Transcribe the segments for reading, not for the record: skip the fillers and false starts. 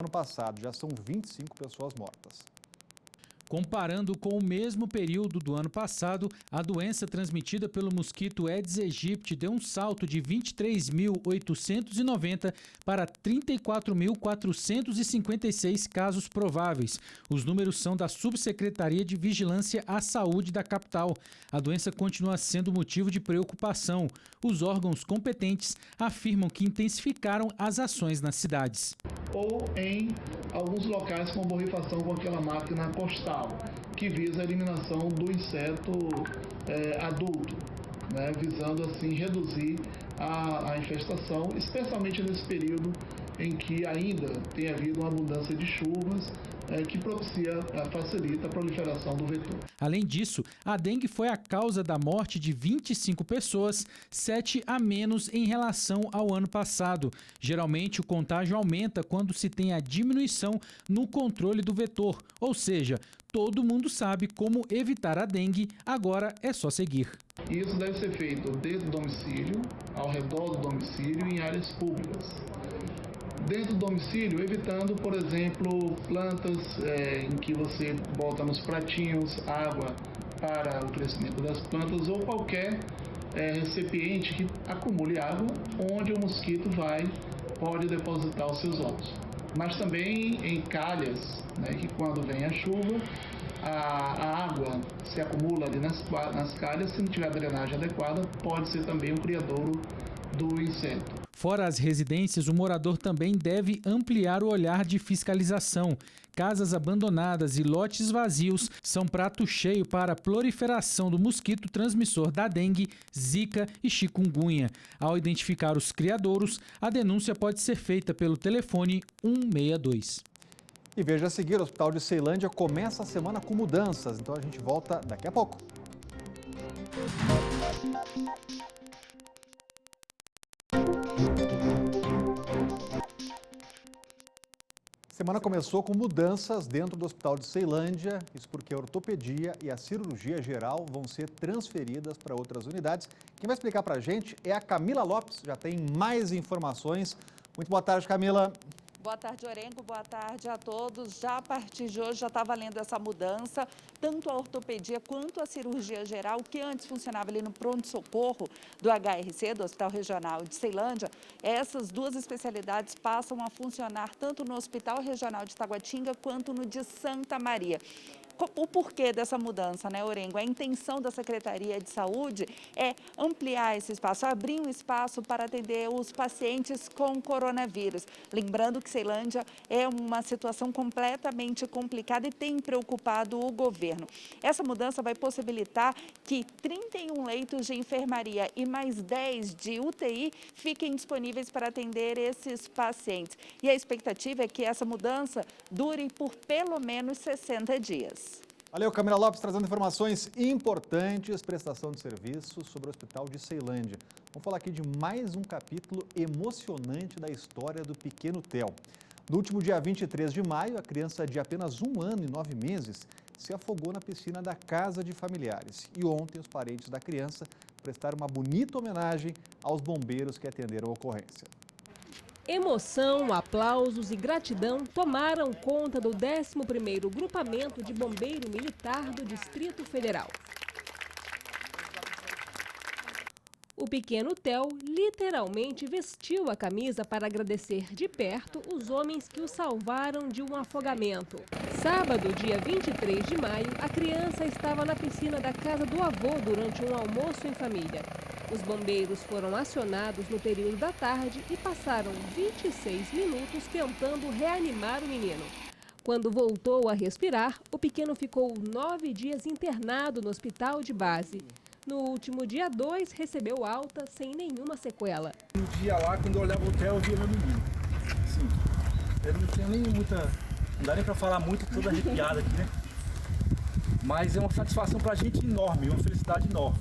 Ano passado, já são 25 pessoas mortas. Comparando com o mesmo período do ano passado, a doença transmitida pelo mosquito Aedes aegypti deu um salto de 23.890 para 34.456 casos prováveis. Os números são da Subsecretaria de Vigilância à Saúde da capital. A doença continua sendo motivo de preocupação. Os órgãos competentes afirmam que intensificaram as ações nas cidades. Ou em alguns locais com borrifação com aquela máquina costal, que visa a eliminação do inseto adulto, né, visando assim reduzir a infestação, especialmente nesse período em que ainda tem havido uma abundância de chuvas que facilita a proliferação do vetor. Além disso, a dengue foi a causa da morte de 25 pessoas, 7 a menos em relação ao ano passado. Geralmente, o contágio aumenta quando se tem a diminuição no controle do vetor, ou seja, todo mundo sabe como evitar a dengue, agora é só seguir. Isso deve ser feito dentro do domicílio, ao redor do domicílio e em áreas públicas. Dentro do domicílio, evitando, por exemplo, plantas em que você bota nos pratinhos água para o crescimento das plantas ou qualquer recipiente que acumule água, onde o mosquito pode depositar os seus ovos. Mas também em calhas, né, que quando vem a chuva, a água se acumula ali nas calhas, se não tiver drenagem adequada, pode ser também um criadouro do inseto. Fora as residências, o morador também deve ampliar o olhar de fiscalização. Casas abandonadas e lotes vazios são prato cheio para a proliferação do mosquito transmissor da dengue, zika e chikungunya. Ao identificar os criadouros, a denúncia pode ser feita pelo telefone 162. E veja a seguir, o Hospital de Ceilândia começa a semana com mudanças, então a gente volta daqui a pouco. Semana começou com mudanças dentro do Hospital de Ceilândia, isso porque a ortopedia e a cirurgia geral vão ser transferidas para outras unidades. Quem vai explicar para a gente é a Camila Lopes, já tem mais informações. Muito boa tarde, Camila. Boa tarde, Orengo. Boa tarde a todos. Já a partir de hoje já está valendo essa mudança, tanto a ortopedia quanto a cirurgia geral, que antes funcionava ali no pronto-socorro do HRC, do Hospital Regional de Ceilândia. Essas duas especialidades passam a funcionar tanto no Hospital Regional de Taguatinga quanto no de Santa Maria. O porquê dessa mudança, né, Orengo? A intenção da Secretaria de Saúde é ampliar esse espaço, abrir um espaço para atender os pacientes com coronavírus. Lembrando que Ceilândia é uma situação completamente complicada e tem preocupado o governo. Essa mudança vai possibilitar que 31 leitos de enfermaria e mais 10 de UTI fiquem disponíveis para atender esses pacientes. E a expectativa é que essa mudança dure por pelo menos 60 dias. Valeu, Camila Lopes, trazendo informações importantes, prestação de serviço sobre o Hospital de Ceilândia. Vamos falar aqui de mais um capítulo emocionante da história do pequeno Theo. No último dia 23 de maio, a criança de apenas 1 ano e 9 meses se afogou na piscina da casa de familiares. E ontem, os parentes da criança prestaram uma bonita homenagem aos bombeiros que atenderam a ocorrência. Emoção, aplausos e gratidão tomaram conta do 11º Grupamento de Bombeiro Militar do Distrito Federal. O pequeno Theo literalmente vestiu a camisa para agradecer de perto os homens que o salvaram de um afogamento. Sábado, dia 23 de maio, a criança estava na piscina da casa do avô durante um almoço em família. Os bombeiros foram acionados no período da tarde e passaram 26 minutos tentando reanimar o menino. Quando voltou a respirar, o pequeno ficou 9 dias internado no hospital de base. No último dia 2, recebeu alta sem nenhuma sequela. No dia lá, quando eu olhava o Theo, eu via meu menino. Sim, ele não tinha nem muita... Não dá nem pra falar muito, toda arrepiada aqui, né? Mas é uma satisfação pra gente enorme, uma felicidade enorme.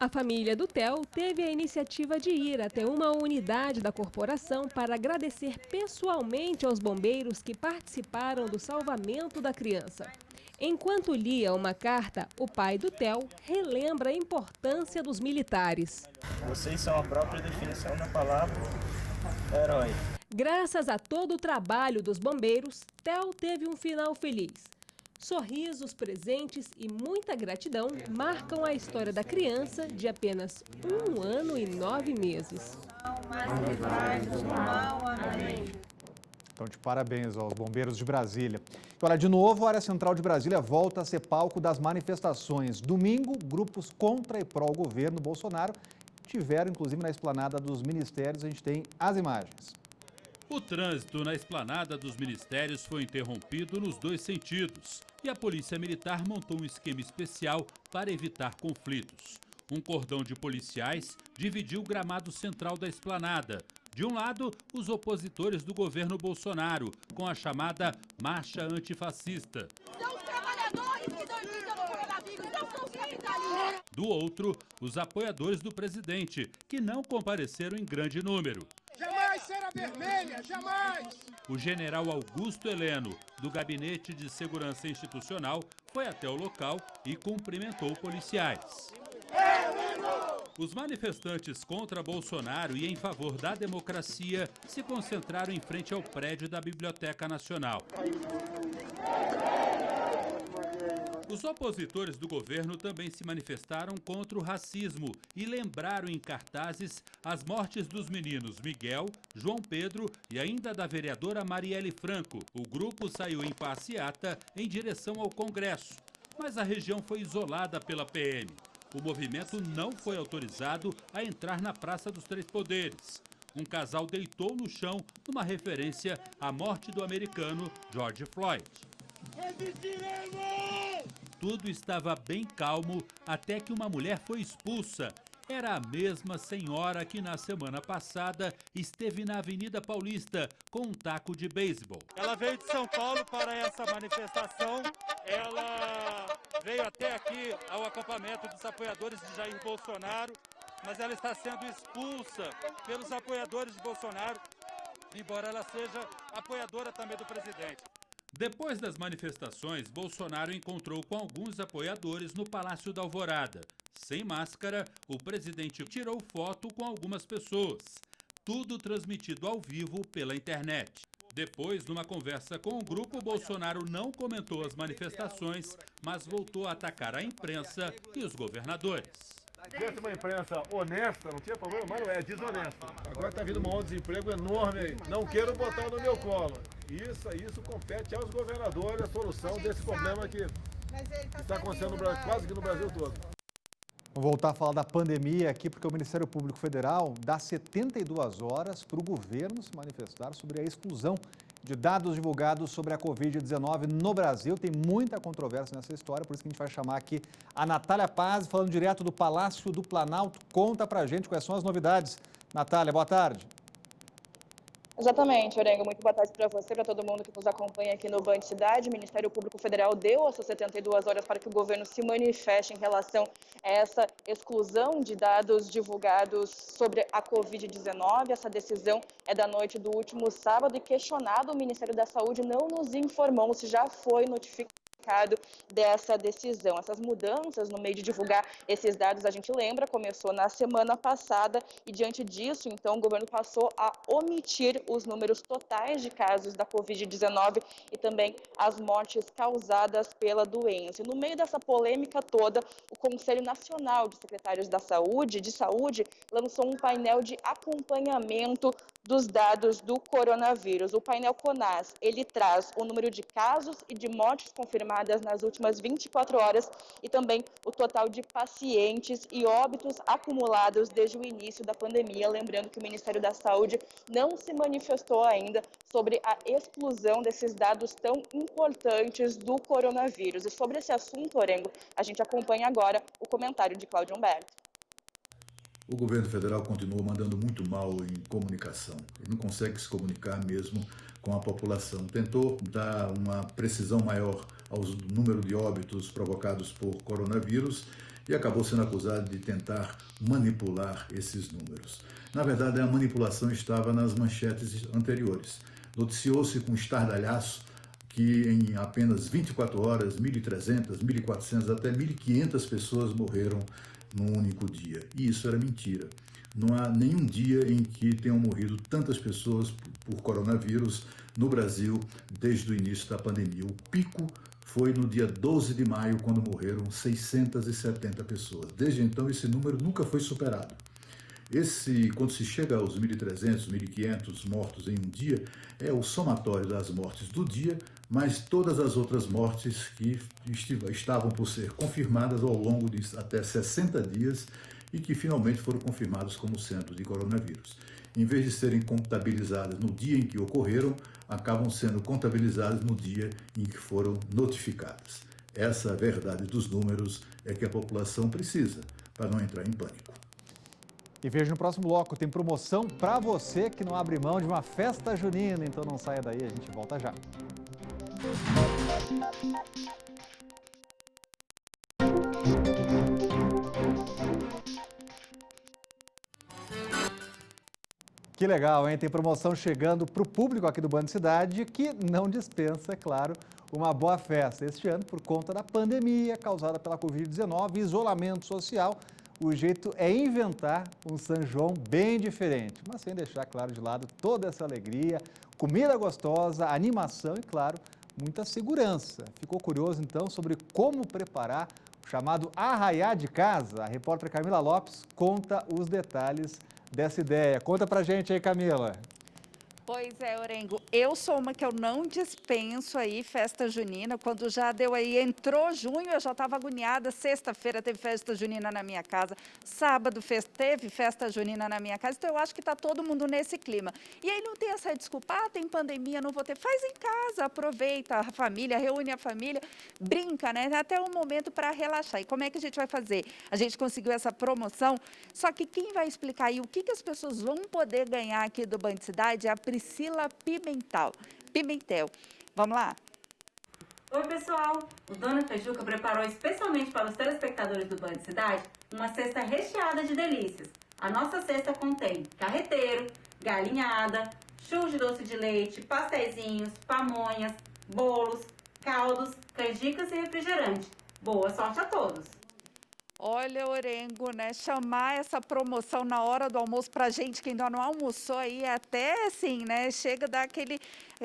A família do Theo teve a iniciativa de ir até uma unidade da corporação para agradecer pessoalmente aos bombeiros que participaram do salvamento da criança. Enquanto lia uma carta, o pai do Theo relembra a importância dos militares. Vocês são a própria definição da palavra herói. Graças a todo o trabalho dos bombeiros, Theo teve um final feliz. Sorrisos, presentes e muita gratidão marcam a história da criança de apenas 1 ano e 9 meses. Então, de parabéns aos bombeiros de Brasília. E olha, de novo, a área central de Brasília volta a ser palco das manifestações. Domingo, grupos contra e pró o governo Bolsonaro tiveram, inclusive, na esplanada dos ministérios. A gente tem as imagens. O trânsito na esplanada dos ministérios foi interrompido nos 2 sentidos e a Polícia Militar montou um esquema especial para evitar conflitos. Um cordão de policiais dividiu o gramado central da esplanada. De um lado, os opositores do governo Bolsonaro, com a chamada Marcha Antifascista. São os trabalhadores que estão enfrentando o coronavírus, não são os capitalistas. Do outro, os apoiadores do presidente, que não compareceram em grande número. Jamais será vermelha, jamais! O general Augusto Heleno, do Gabinete de Segurança Institucional, foi até o local e cumprimentou policiais. Os manifestantes contra Bolsonaro e em favor da democracia se concentraram em frente ao prédio da Biblioteca Nacional. Os opositores do governo também se manifestaram contra o racismo e lembraram em cartazes as mortes dos meninos Miguel, João Pedro e ainda da vereadora Marielle Franco. O grupo saiu em passeata em direção ao Congresso, mas a região foi isolada pela PM. O movimento não foi autorizado a entrar na Praça dos Três Poderes. Um casal deitou no chão numa referência à morte do americano George Floyd. Tudo estava bem calmo até que uma mulher foi expulsa. Era a mesma senhora que na semana passada esteve na Avenida Paulista com um taco de beisebol. Ela veio de São Paulo para essa manifestação. Ela veio até aqui ao acampamento dos apoiadores de Jair Bolsonaro, mas ela está sendo expulsa pelos apoiadores de Bolsonaro, embora ela seja apoiadora também do presidente. Depois das manifestações, Bolsonaro encontrou com alguns apoiadores no Palácio da Alvorada. Sem máscara, o presidente tirou foto com algumas pessoas. Tudo transmitido ao vivo pela internet. Depois, numa conversa com o grupo, Bolsonaro não comentou as manifestações, mas voltou a atacar a imprensa e os governadores. Se tivesse uma imprensa honesta, não tinha problema, mas não é desonesta. Agora está vindo um maior desemprego enorme aí. Não quero botar no meu colo. Isso compete aos governadores a solução desse problema que está acontecendo quase que no Brasil todo. Vamos voltar a falar da pandemia aqui, porque o Ministério Público Federal dá 72 horas para o governo se manifestar sobre a exclusão de dados divulgados sobre a Covid-19 no Brasil. Tem muita controvérsia nessa história, por isso que a gente vai chamar aqui a Natália Paz, falando direto do Palácio do Planalto. Conta pra gente quais são as novidades. Natália, boa tarde. Exatamente, Orengo. Muito boa tarde para você, para todo mundo que nos acompanha aqui no Band Cidade. O Ministério Público Federal deu essas 72 horas para que o governo se manifeste em relação a essa exclusão de dados divulgados sobre a Covid-19. Essa decisão é da noite do último sábado e, questionado, o Ministério da Saúde não nos informou se já foi notificado dessa decisão. Essas mudanças no meio de divulgar esses dados, a gente lembra, começou na semana passada e, diante disso, então, o governo passou a omitir os números totais de casos da Covid-19 e também as mortes causadas pela doença. E no meio dessa polêmica toda, o Conselho Nacional de Secretários de Saúde lançou um painel de acompanhamento dos dados do coronavírus. O painel CONAS, ele traz o número de casos e de mortes confirmadas nas últimas 24 horas e também o total de pacientes e óbitos acumulados desde o início da pandemia. Lembrando que o Ministério da Saúde não se manifestou ainda sobre a exclusão desses dados tão importantes do coronavírus. E sobre esse assunto, Orengo, a gente acompanha agora o comentário de Cláudio Humberto. O governo federal continua mandando muito mal em comunicação. Ele não consegue se comunicar mesmo com a população. Tentou dar uma precisão maior ao número de óbitos provocados por coronavírus e acabou sendo acusado de tentar manipular esses números. Na verdade, a manipulação estava nas manchetes anteriores. Noticiou-se com estardalhaço que em apenas 24 horas, 1.300, 1.400, até 1.500 pessoas morreram num único dia. E isso era mentira. Não há nenhum dia em que tenham morrido tantas pessoas por coronavírus no Brasil desde o início da pandemia. O pico foi no dia 12 de maio, quando morreram 670 pessoas. Desde então, esse número nunca foi superado. Quando se chega aos 1.300, 1.500 mortos em um dia, é o somatório das mortes do dia, mas todas as outras mortes que estavam por ser confirmadas ao longo de até 60 dias e que finalmente foram confirmadas como sendo de coronavírus. Em vez de serem contabilizadas no dia em que ocorreram, acabam sendo contabilizadas no dia em que foram notificadas. Essa verdade dos números é que a população precisa para não entrar em pânico. E veja no próximo bloco, tem promoção para você que não abre mão de uma festa junina, então não saia daí, a gente volta já. Que legal, hein? Tem promoção chegando para o público aqui do Band Cidade, que não dispensa, é claro, uma boa festa. Este ano, por conta da pandemia causada pela Covid-19 e isolamento social, o jeito é inventar um São João bem diferente, mas sem deixar, claro, de lado toda essa alegria, comida gostosa, animação e, claro, muita segurança. Ficou curioso, então, sobre como preparar o chamado arraiá de casa? A repórter Camila Lopes conta os detalhes dessa ideia. Conta pra gente aí, Camila. Pois é, Orengo, eu sou uma que eu não dispenso aí festa junina, quando já deu aí, entrou junho, eu já estava agoniada, sexta-feira teve festa junina na minha casa, sábado teve festa junina na minha casa, então eu acho que está todo mundo nesse clima. E aí não tem essa desculpa, tem pandemia, não vou ter, faz em casa, aproveita a família, reúne a família, brinca, né, até um momento para relaxar. E como é que a gente vai fazer? A gente conseguiu essa promoção, só que quem vai explicar aí o que as pessoas vão poder ganhar aqui do Band Cidade é a Priscila Pimentel. Vamos lá? Oi, pessoal! O Dona Feijuca preparou especialmente para os telespectadores do Band Cidade uma cesta recheada de delícias. A nossa cesta contém carreteiro, galinhada, churros de doce de leite, pastéisinhos, pamonhas, bolos, caldos, canjicas e refrigerante. Boa sorte a todos! Olha, Orengo, né? Chamar essa promoção na hora do almoço pra gente que ainda não almoçou aí, até assim, né? Chega a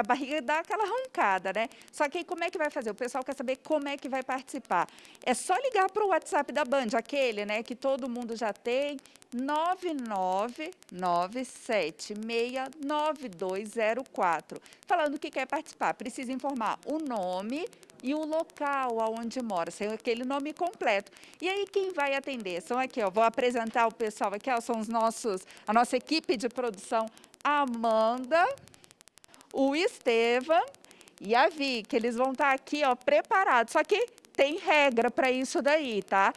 barriga dá aquela roncada, né? Só que aí como é que vai fazer? O pessoal quer saber como é que vai participar. É só ligar para o WhatsApp da Band, aquele, né? Que todo mundo já tem, 999769204. Falando que quer participar, precisa informar o nome e o local aonde mora, sem aquele nome completo. E aí quem vai atender? São aqui, ó, vou apresentar o pessoal aqui, ó, são a nossa equipe de produção, a Amanda, o Estevam e a Vi, que eles vão estar aqui, ó, preparados. Só que tem regra para isso daí, tá?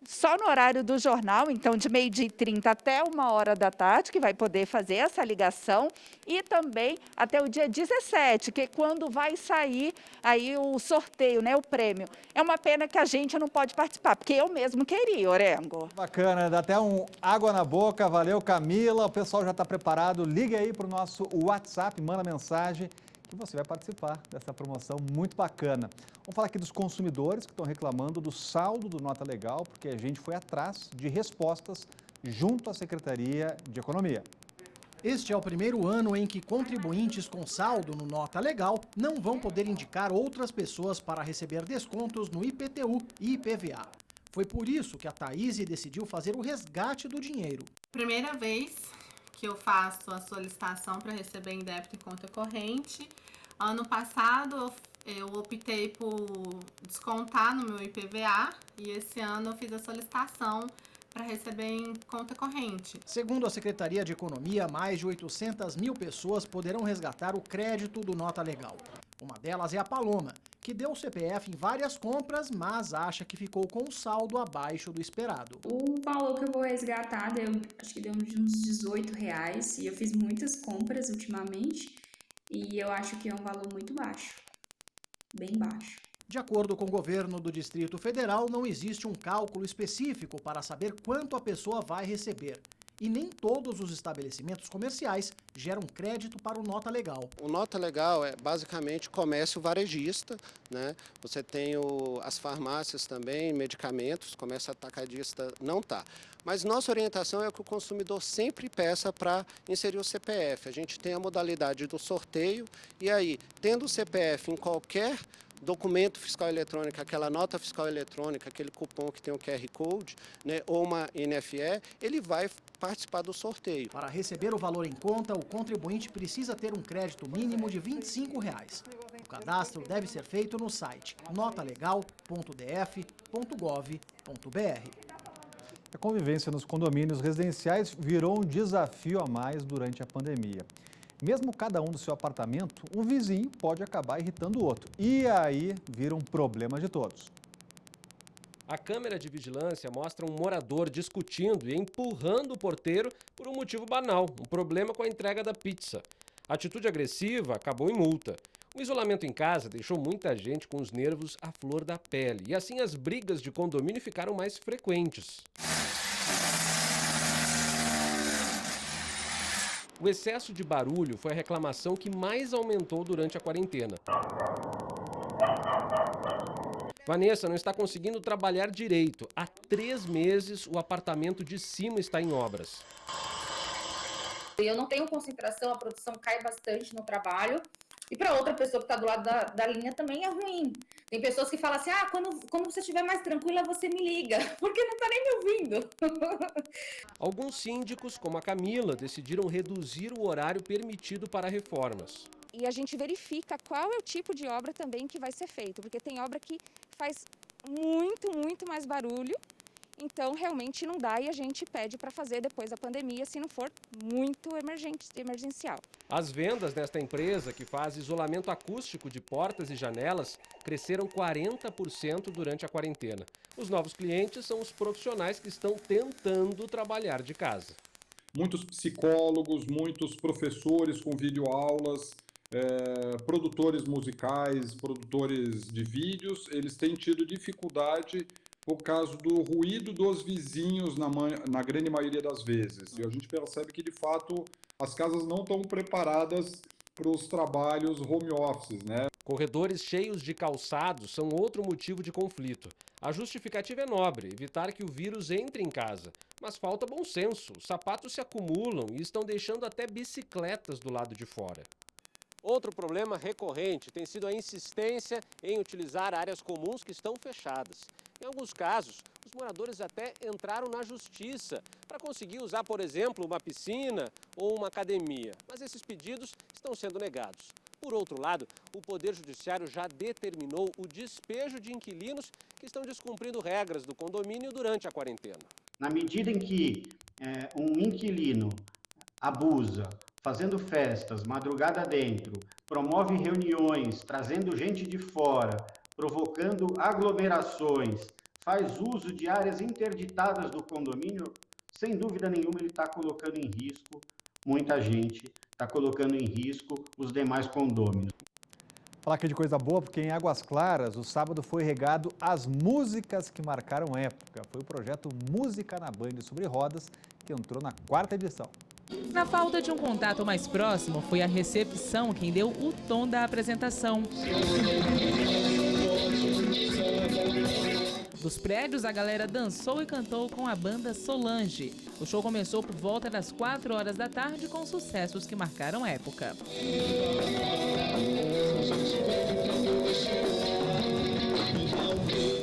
Só no horário do jornal, então de 12h30 até 13h, que vai poder fazer essa ligação, e também até o dia 17, que é quando vai sair aí o sorteio, né, o prêmio. É uma pena que a gente não pode participar, porque eu mesmo queria, Orengo. Bacana, dá até água na boca, valeu, Camila, o pessoal já está preparado, liga aí para o nosso WhatsApp, manda mensagem, que você vai participar dessa promoção muito bacana. Vamos falar aqui dos consumidores que estão reclamando do saldo do Nota Legal, porque a gente foi atrás de respostas junto à Secretaria de Economia. Este é o primeiro ano em que contribuintes com saldo no Nota Legal não vão poder indicar outras pessoas para receber descontos no IPTU e IPVA. Foi por isso que a Thaís decidiu fazer o resgate do dinheiro. Primeira vez que eu faço a solicitação para receber em débito e conta corrente. Ano passado eu optei por descontar no meu IPVA e esse ano eu fiz a solicitação para receber em conta corrente. Segundo a Secretaria de Economia, mais de 800 mil pessoas poderão resgatar o crédito do Nota Legal. Uma delas é a Paloma, que deu o CPF em várias compras, mas acha que ficou com o saldo abaixo do esperado. O valor que eu vou resgatar, acho que deu uns R$18, e eu fiz muitas compras ultimamente, e eu acho que é um valor muito baixo, bem baixo. De acordo com o governo do Distrito Federal, não existe um cálculo específico para saber quanto a pessoa vai receber. E nem todos os estabelecimentos comerciais geram crédito para o Nota Legal. O Nota Legal é basicamente comércio varejista, né? Você tem as farmácias também, medicamentos, comércio atacadista não está. Mas nossa orientação é que o consumidor sempre peça para inserir o CPF. A gente tem a modalidade do sorteio e aí, tendo o CPF em qualquer documento fiscal eletrônico, aquela nota fiscal eletrônica, aquele cupom que tem o QR Code, né, ou uma NFE, ele vai participar do sorteio. Para receber o valor em conta, o contribuinte precisa ter um crédito mínimo de R$ 25. O cadastro deve ser feito no site notalegal.df.gov.br. A convivência nos condomínios residenciais virou um desafio a mais durante a pandemia. Mesmo cada um do seu apartamento, um vizinho pode acabar irritando o outro. E aí vira um problema de todos. A câmera de vigilância mostra um morador discutindo e empurrando o porteiro por um motivo banal, um problema com a entrega da pizza. A atitude agressiva acabou em multa. O isolamento em casa deixou muita gente com os nervos à flor da pele. E assim as brigas de condomínio ficaram mais frequentes. O excesso de barulho foi a reclamação que mais aumentou durante a quarentena. Vanessa não está conseguindo trabalhar direito. Há 3 meses o apartamento de cima está em obras. Eu não tenho concentração, a produção cai bastante no trabalho. E para outra pessoa que está do lado da linha também é ruim. Tem pessoas que falam assim, quando você estiver mais tranquila, você me liga, porque não está nem me ouvindo. Alguns síndicos, como a Camila, decidiram reduzir o horário permitido para reformas. E a gente verifica qual é o tipo de obra também que vai ser feito, porque tem obra que faz muito mais barulho, então realmente não dá e a gente pede para fazer depois da pandemia, se não for muito emergencial. As vendas desta empresa, que faz isolamento acústico de portas e janelas, cresceram 40% durante a quarentena. Os novos clientes são os profissionais que estão tentando trabalhar de casa. Muitos psicólogos, muitos professores com videoaulas, produtores musicais, produtores de vídeos, eles têm tido dificuldade por causa do ruído dos vizinhos na grande maioria das vezes. E a gente percebe que, de fato, as casas não estão preparadas para os trabalhos home office, né? Corredores cheios de calçados são outro motivo de conflito. A justificativa é nobre, evitar que o vírus entre em casa. Mas falta bom senso. Os sapatos se acumulam e estão deixando até bicicletas do lado de fora. Outro problema recorrente tem sido a insistência em utilizar áreas comuns que estão fechadas. Em alguns casos, os moradores até entraram na justiça para conseguir usar, por exemplo, uma piscina ou uma academia. Mas esses pedidos estão sendo negados. Por outro lado, o Poder Judiciário já determinou o despejo de inquilinos que estão descumprindo regras do condomínio durante a quarentena. Na medida em que um inquilino abusa, fazendo festas, madrugada dentro, promove reuniões, trazendo gente de fora, provocando aglomerações, faz uso de áreas interditadas do condomínio, sem dúvida nenhuma ele está colocando em risco muita gente, está colocando em risco os demais condôminos. Falar aqui de coisa boa, porque em Águas Claras, o sábado foi regado às músicas que marcaram época. Foi o projeto Música na Band sobre Rodas, que entrou na 4ª edição. Na falta de um contato mais próximo, foi a recepção quem deu o tom da apresentação. Dos prédios, a galera dançou e cantou com a banda Solange. O show começou por volta das 4 horas da tarde com sucessos que marcaram época.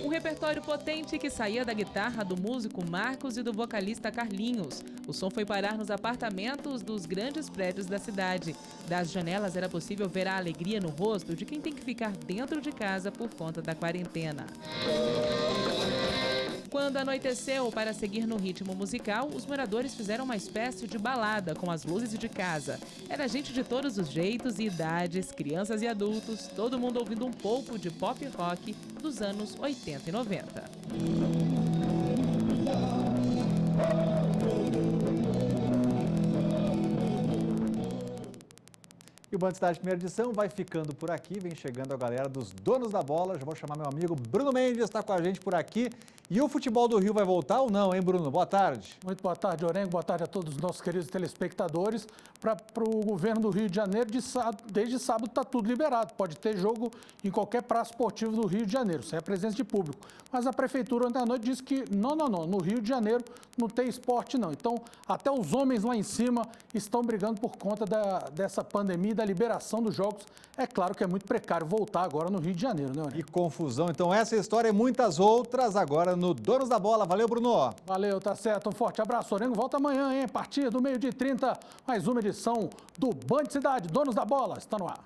Um repertório potente que saía da guitarra do músico Marcos e do vocalista Carlinhos. O som foi parar nos apartamentos dos grandes prédios da cidade. Das janelas era possível ver a alegria no rosto de quem tem que ficar dentro de casa por conta da quarentena. Quando anoiteceu, para seguir no ritmo musical, os moradores fizeram uma espécie de balada com as luzes de casa. Era gente de todos os jeitos e idades, crianças e adultos, todo mundo ouvindo um pouco de pop rock dos anos 80 e 90. E o Band Cidade Primeira Edição vai ficando por aqui, vem chegando a galera dos donos da bola. Já vou chamar meu amigo Bruno Mendes, está com a gente por aqui. E o futebol do Rio vai voltar ou não, hein, Bruno? Boa tarde. Muito boa tarde, Orengo. Boa tarde a todos os nossos queridos telespectadores. Para o governo do Rio de Janeiro, desde sábado está tudo liberado. Pode ter jogo em qualquer praça esportiva do Rio de Janeiro, sem a presença de público. Mas a prefeitura ontem à noite disse que não, no Rio de Janeiro não tem esporte não. Então, até os homens lá em cima estão brigando por conta dessa pandemia e da liberação dos jogos. É claro que é muito precário voltar agora no Rio de Janeiro, né, Orengo? Que confusão. Então, essa história e muitas outras agora no Donos da Bola. Valeu, Bruno. Valeu, tá certo. Um forte abraço. Orengo volta amanhã, hein? A partir do 12h30, mais uma edição do Band Cidade. Donos da Bola, está no ar.